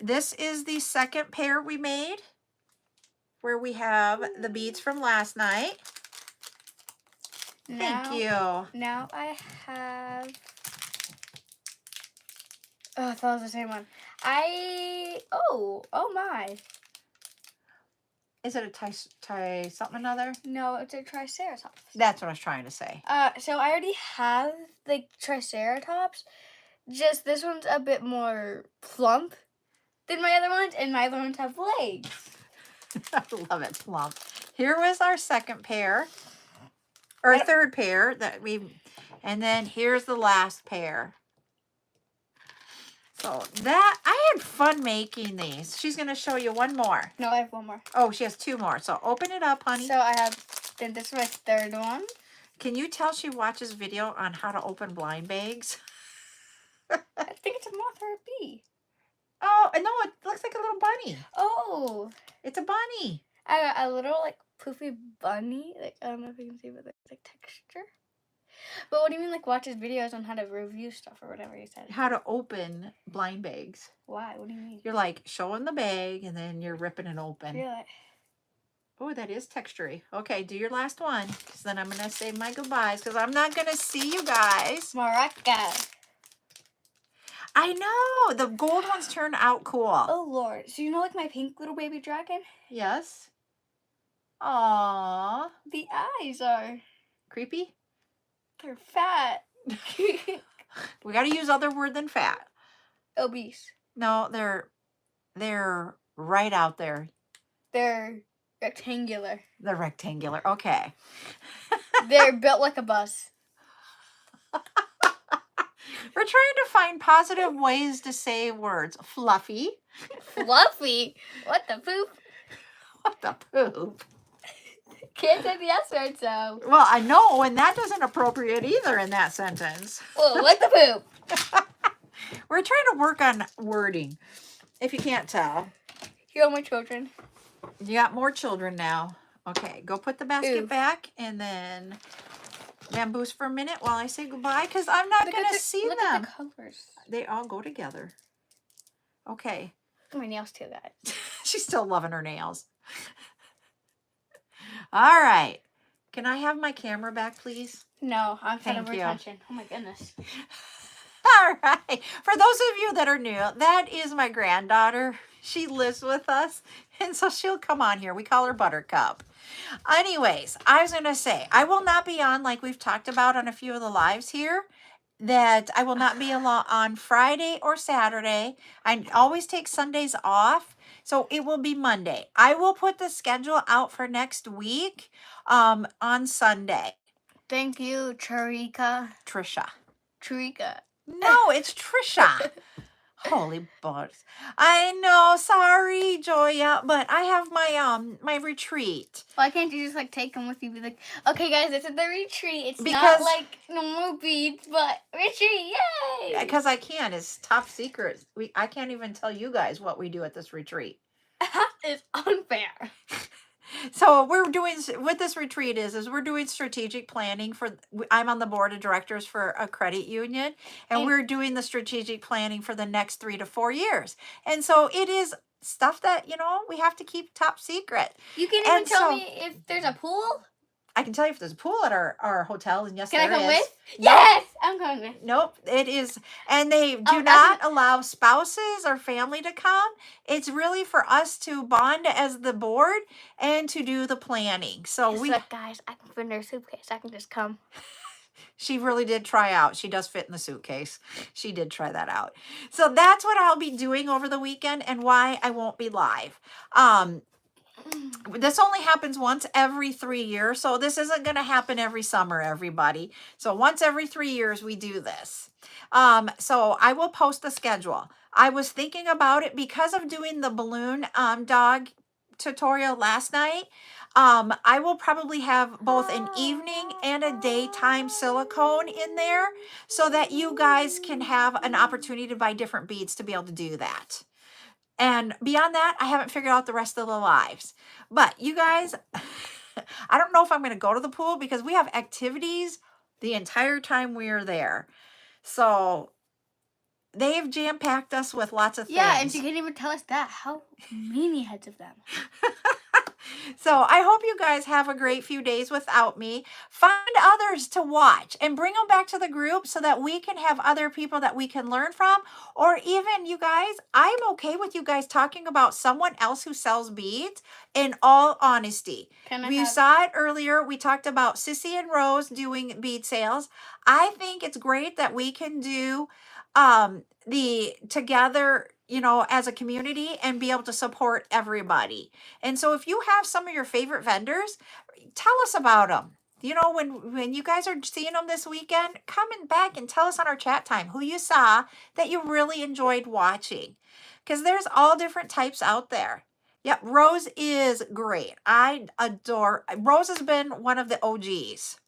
This is the second pair we made, where we have the beads from last night. Thank you. Now I have... Oh, I thought it was the same one. Oh my. Is it a something another? No, it's a Triceratops. That's what I was trying to say. So I already have the Triceratops. Just this one's a bit more plump than my other ones, and my other ones have legs. I love it, plump. Here was our second pair, or third pair and then here's the last pair. So I had fun making these. She's going to show you one more. No, I have one more. Oh, she has 2 more. So open it up, honey. So I have, then this is my third one. Can you tell she watches video on how to open blind bags? I think it's a moth or a bee. Oh, no, it looks like a little bunny. Oh. It's a bunny. I got a little, like, poofy bunny. Like, I don't know if you can see, but there's, like, texture. But what do you mean, like, watches videos on how to review stuff or whatever you said? How to open blind bags. Why? What do you mean? You're, like, showing the bag, and then you're ripping it open. You're like... Oh, that is textury. Okay, do your last one, because then I'm going to say my goodbyes, because I'm not going to see you guys. Maraca. I know. The gold ones turn out cool. Oh, Lord. So you know, like, my pink little baby dragon? Yes. Aww. The eyes are... Creepy? They're fat. We got to use other word than fat. Obese. No, they're right out there. They're rectangular. They're rectangular. Okay. They're built like a bus. We're trying to find positive ways to say words. Fluffy. Fluffy? What the poop? What the poop? Can't say the S word, so. Well, I know, and that doesn't appropriate either in that sentence. Well, what the poop? We're trying to work on wording, if you can't tell. Here are my children. You got more children now. Okay, go put the basket back, and then bamboos for a minute while I say goodbye, because I'm not going to see look them. At the colors. They all go together. Okay. My nails too, guys. She's still loving her nails. All right. Can I have my camera back, please? No, I'm trying Thank to you. retention. Oh my goodness. All right. For those of you that are new, that is my granddaughter. She lives with us, and so she'll come on here. We call her Buttercup. Anyways, I was going to say, I will not be on, like we've talked about on a few of the lives here, that I will not be on Friday or Saturday. I always take Sundays off, so it will be Monday. I will put the schedule out for next week on Sunday. Thank you, Trisha. No, it's Trisha. Holy bugs. I know, sorry, Joya, but I have my retreat. Why can't you just like take them with you? Be like, okay, guys, this is the retreat. It's Because- not like normal beads, but retreat, yay! Because I can. It's top secret. I can't even tell you guys what we do at this retreat. It's unfair. So we're doing, what this retreat is we're doing strategic planning for, I'm on the board of directors for a credit union, and we're doing the strategic planning for the next 3 to 4 years. And so it is stuff that, we have to keep top secret. You can even tell me if there's a pool? I can tell you if there's a pool at our hotel, and yes, Can there I come is. with? Yes! I'm coming with. Nope, it is. And they do not allow spouses or family to come. It's really for us to bond as the board and to do the planning. So Look, guys, I can fit in their suitcase. I can just come. She really did try out. She does fit in the suitcase. She did try that out. So that's what I'll be doing over the weekend and why I won't be live. This only happens once every 3 years, so this isn't going to happen every summer, everybody. So once every 3 years, we do this. So I will post the schedule. I was thinking about it because of doing the balloon dog tutorial last night. I will probably have both an evening and a daytime silicone in there so that you guys can have an opportunity to buy different beads to be able to do that. And beyond that, I haven't figured out the rest of the lives. But you guys, I don't know if I'm going to go to the pool because we have activities the entire time we are there. So they've jam-packed us with lots of things. Yeah, and she can't even tell us that. How many heads of them? So I hope you guys have a great few days without me. Find others to watch and bring them back to the group so that we can have other people that we can learn from. Or even you guys, I'm okay with you guys talking about someone else who sells beads in all honesty. You saw it earlier. We talked about Sissy and Rose doing bead sales. I think it's great that we can do the together, as a community and be able to support everybody. And so if you have some of your favorite vendors, tell us about them. When you guys are seeing them this weekend, comment back and tell us on our chat time who you saw that you really enjoyed watching. Because there's all different types out there. Yep, Rose is great. I adore, Rose has been one of the OGs.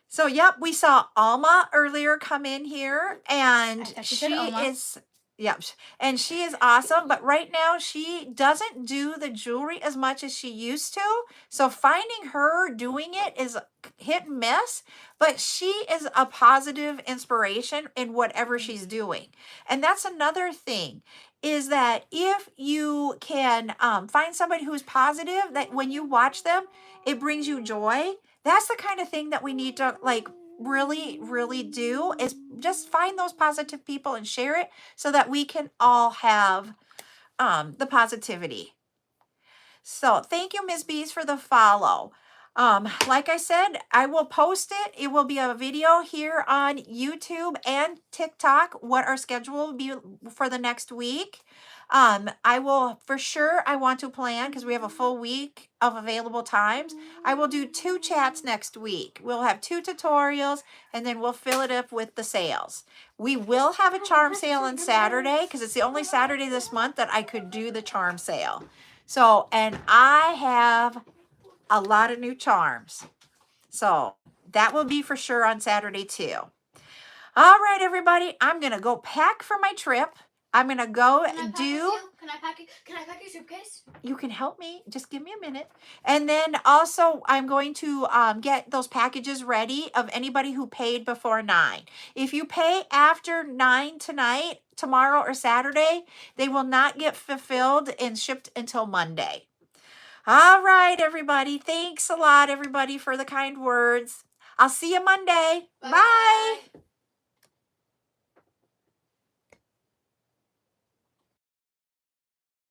So, yep, we saw Alma earlier come in here, and she is, yep, and she is awesome. But right now, she doesn't do the jewelry as much as she used to. So finding her doing it is hit and miss, but she is a positive inspiration in whatever she's doing. And that's another thing, is that if you can find somebody who's positive, that when you watch them, it brings you joy. That's the kind of thing that we need to really, really do, is just find those positive people and share it so that we can all have the positivity. So thank you, Ms. Bees, for the follow. Like I said, I will post it. It will be a video here on YouTube and TikTok, what our schedule will be for the next week. I will, for sure, I want to plan, because we have a full week of available times. I will do 2 chats next week. We'll have 2 tutorials, and then we'll fill it up with the sales. We will have a charm sale on Saturday, because it's the only Saturday this month that I could do the charm sale. So, and I have a lot of new charms. So that will be for sure on Saturday too. All right, everybody, I'm going to go pack for my trip. I'm going to go do... Can I pack your suitcase? You can help me. Just give me a minute. And then also I'm going to get those packages ready of anybody who paid before 9. If you pay after 9 tonight, tomorrow or Saturday, they will not get fulfilled and shipped until Monday. All right, everybody. Thanks a lot, everybody, for the kind words. I'll see you Monday. Bye.